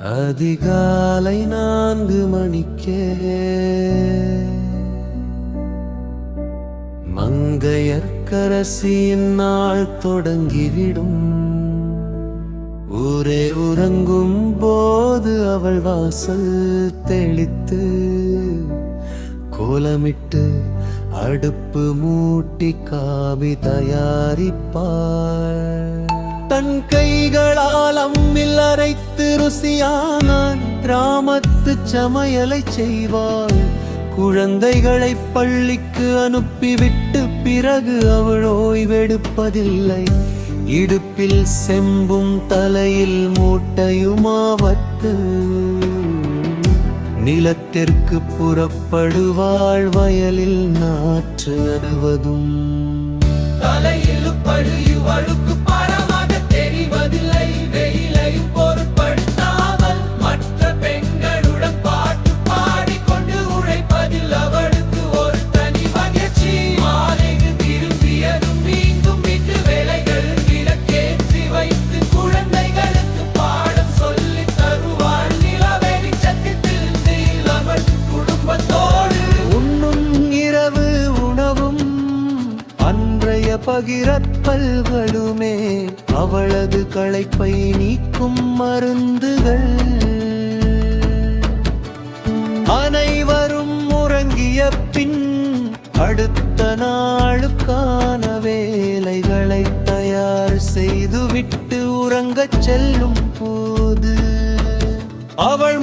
அதிகாலை 4 மணிக்கே மங்கையர்க்கரசியின் நாள் தொடங்கிவிடும். ஊரே உறங்கும் போது அவள் வாசல் தெளித்து கோலமிட்டு அடுப்பு மூட்டி காவி தயாரிப்பாள். தன் கைகளால் அம்மில் அரைத்து ருசியான கிராமத்து சமையலை செய்வாள். குழந்தைகளை பள்ளிக்கு அனுப்பிவிட்டு பிறகு அவள் ஓய்வெடுப்பதில்லை. இடுப்பில் செம்பும் தலையில் மூட்டையுமாவட்டு நிலத்திற்கு புறப்படுவாள். வயலில் நாற்று நடுவதும் தலையில் பழியு அழுக்கு பாரமாக தெரிவதில்லை. வெயிலை பொருட்படுத்தாமல் மற்ற பெண்களுடன் பாட்டு பாடிக்கொண்டு உழைப்பதில் அவளுக்கு ஒரு தனி மகிழ்ச்சி. மாலைக்கு திரும்பியதும் மீண்டும் வீட்டு வேலைகள் விளக்கேற்றி வைத்து குழந்தைகளுக்கு பாடம் சொல்லி தருவாள். நிலவெளி சத்தியத்தில் அவள் குடும்பத்தோடு உண்ணும் இரவு உணவும் அன்றைய பகிரப்பல்களுமே அவளது களைப்பை நீக்கும் மருந்துகள். அனைவரும் உறங்கிய பின் அடுத்த நாளுக்கான வேலைகளை தயார் செய்துவிட்டு உறங்கச் செல்லும் போது அவள்